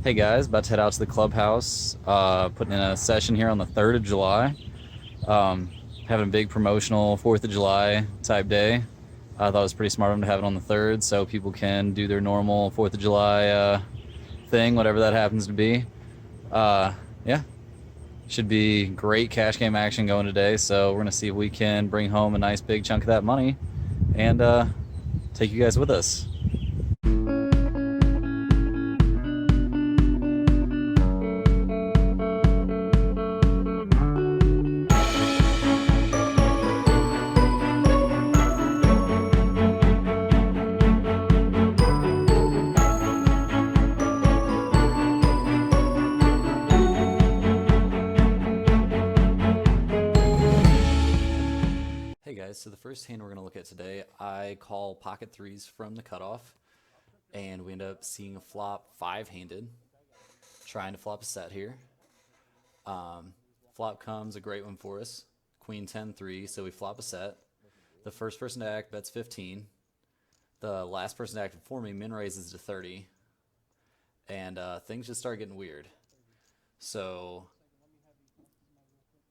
Hey guys, about to head out to the clubhouse, putting in a session here on the 3rd of July. Um, Having a big promotional 4th of July type day. I thought it was pretty smart of them to have it on the 3rd so people can do their normal 4th of July thing, whatever that happens to be. Yeah, should be great cash game action going today, so we're going to see if we can bring home a nice big chunk of that money and take you guys with us. Hey guys, so the first hand we're going to look at today, I call pocket threes from the cutoff, and we end up seeing a flop five-handed, trying to flop a set here. Flop comes a great one for us, queen 10-3, so we flop a set. The first person to act bets 15. The last person to act before me min raises to 30, and things just start getting weird. So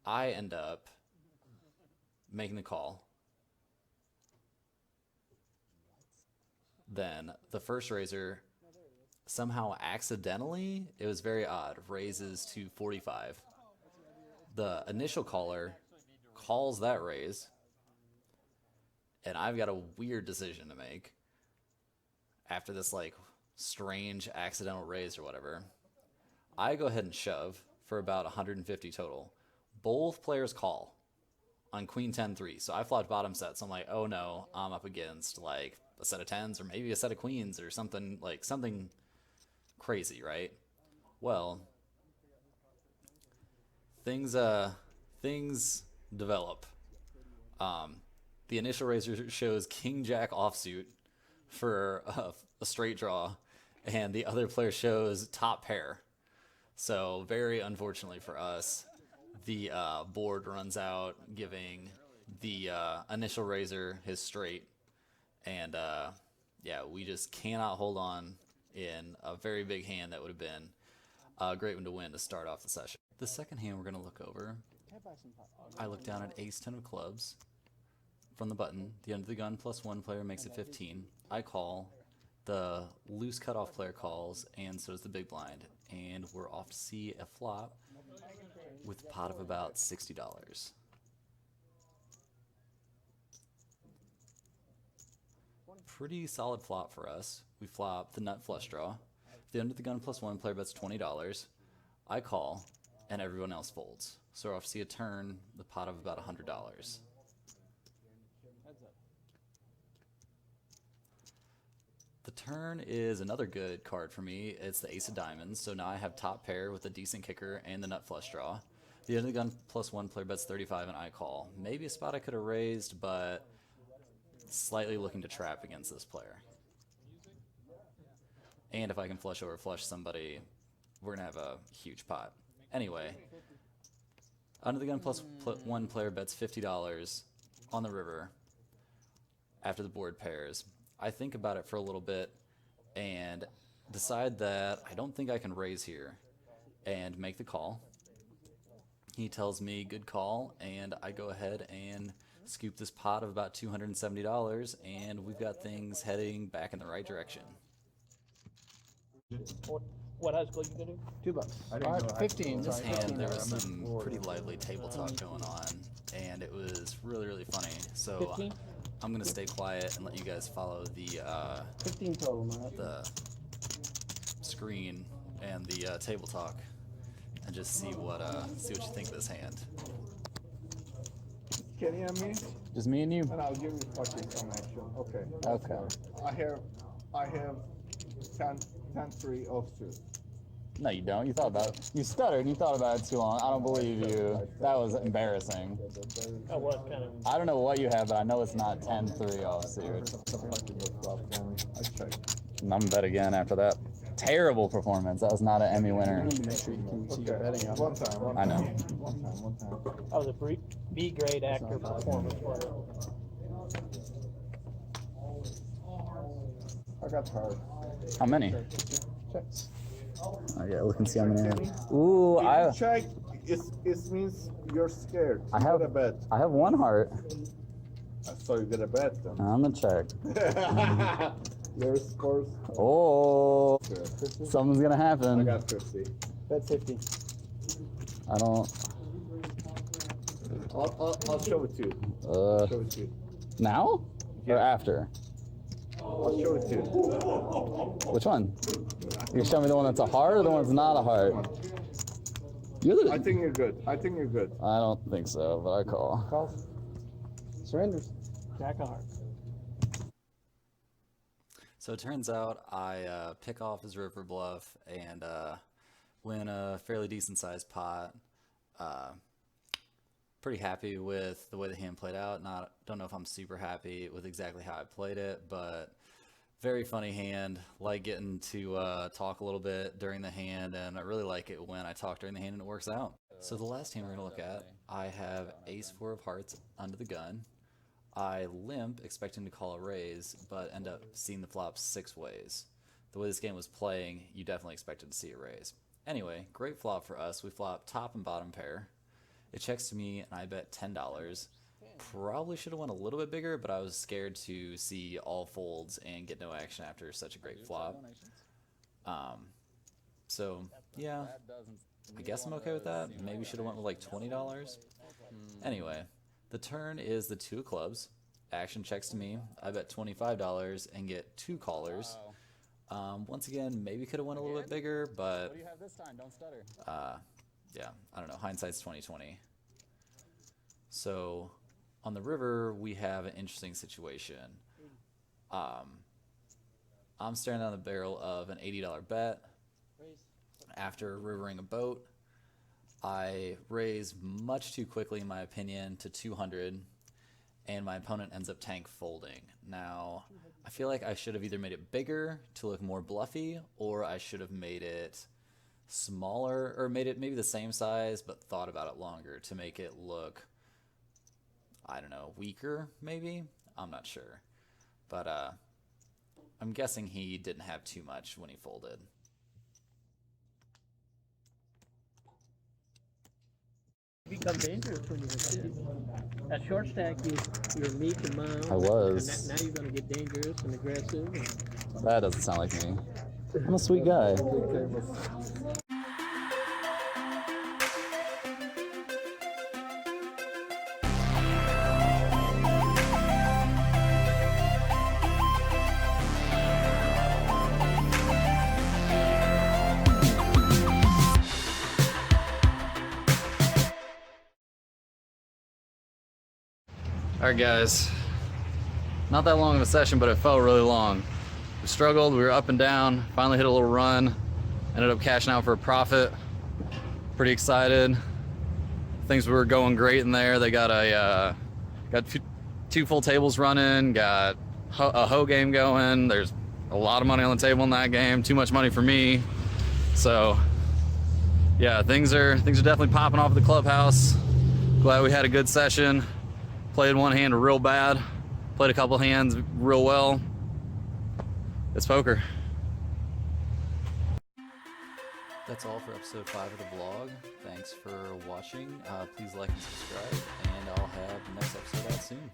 I end up making the call. Then the first raiser somehow accidentally, it was very odd, raises to 45. The initial caller calls that raise, and I've got a weird decision to make after this like strange accidental raise or whatever. I go ahead and shove for about 150 total. Both players call on queen 10-3, so I flopped bottom set, so I'm like, oh no, I'm up against like a set of tens or maybe a set of queens or something, like something crazy, right? Well, things develop. The initial raiser shows king jack offsuit for a straight draw, and the other player shows top pair. So very unfortunately for us, the board runs out, giving the initial raiser his straight, and yeah, we just cannot hold on in a very big hand that would have been a great one to win to start off the session. The second hand we're going to look over, I look down at ace 10 of clubs from the button. The under the gun plus one player makes it 15. I call, the loose cutoff player calls, and so does the big blind, and we're off to see a flop with a pot of about $60. Pretty solid flop for us. We flop the nut flush draw. The under the gun plus one player bets $20. I call, and everyone else folds. So we're off to see a turn, the pot of about $100. The turn is another good card for me. It's the ace of diamonds, so now I have top pair with a decent kicker and the nut flush draw. The under the gun plus one player bets 35 and I call. Maybe a spot I could have raised, but slightly looking to trap against this player. And if I can flush over flush somebody, we're going to have a huge pot. Anyway, under the gun plus one player bets $50 on the river after the board pairs. I think about it for a little bit and decide that I don't think I can raise here and make the call. He tells me good call, and I go ahead and scoop this pot of about $270, and we've got things heading back in the right direction. What high school you go to? $2. All right, 15. In this hand, there was some pretty lively table talk going on, and it was really, really funny. So 15? I'm going to stay quiet and let you guys follow the 15 total, man. the screen and the table talk, and just see what you think of this hand. Kenny and me? Just me and you. And I'll give you fucking some action. Okay. Okay. I have 10-3 offsuit. No, you don't. You thought about it. You stuttered and you thought about it too long. I don't believe you. That was embarrassing. I was kind of. I don't know what you have, but I know it's not 10-3 offsuit. I checked. I'm gonna bet again after that. Terrible performance. That was not an Emmy winner. Make sure you can see your betting on. One time. I know. One time. I was a B grade actor performance. I got hurt. How many? Checks. Yeah, look and see how many. Jimmy, Ooh, if I you check, it means you're scared. I You have got a bet. I have 1 heart. So you got a bet then. I'm gonna check. Your scores. Oh, 50? something's gonna happen. I got 50. Bet 50. I don't. I'll show it to you. Show it to you. Now or after? I'll show it to you. Which one? You can show me the one that's a heart or the one that's not a heart. You're the. I think you're good. I think you're good. I don't think so, but I call. Calls. Surrenders. Jack of hearts. So it turns out I pick off his river bluff and win a fairly decent sized pot. Pretty happy with the way the hand played out. Don't know if I'm super happy with exactly how I played it, but very funny hand. Like getting to talk a little bit during the hand, and I really like it when I talk during the hand and it works out. So the last hand we're gonna look at, I have Ace-4 of hearts under the gun. I limp, expecting to call a raise, but end up seeing the flop 6 ways. The way this game was playing, you definitely expected to see a raise. Anyway, great flop for us. We flop top and bottom pair. It checks to me, and I bet $10. Probably should have went a little bit bigger, but I was scared to see all folds and get no action after such a great flop. So, yeah, I guess I'm okay with that. Maybe should have went with like $20. Anyway, the turn is the 2 of clubs. Action checks to me. I bet $25 and get 2 callers. Once again, maybe could have went a little bit bigger, but What do you have this time? Don't stutter. yeah, I don't know. Hindsight's 20/20. So on the river, we have an interesting situation. I'm staring down the barrel of an $80 bet. After rivering a boat, I raise much too quickly, in my opinion, to 200, and my opponent ends up tank folding. Now, I feel like I should have either made it bigger to look more bluffy, or I should have made it smaller, or made it maybe the same size, but thought about it longer to make it look, I don't know, weaker, maybe? I'm not sure. But I'm guessing he didn't have too much when he folded. Become dangerous when you hit shit. At short stack, you're meek and mild. I was. And now you're going to get dangerous and aggressive. And That doesn't sound like me. I'm a sweet guy. Alright guys, not that long of a session, but it felt really long. We struggled, we were up and down, finally hit a little run, ended up cashing out for a profit. Pretty excited. Things were going great in there. They got got 2 full tables running, got a hoe game going. There's a lot of money on the table in that game, too much money for me. So yeah, things are definitely popping off at the clubhouse. Glad we had a good session. Played one hand real bad, played a couple hands real well. It's poker. That's all for episode 5 of the vlog. Thanks for watching. Please like and subscribe, and I'll have the next episode out soon.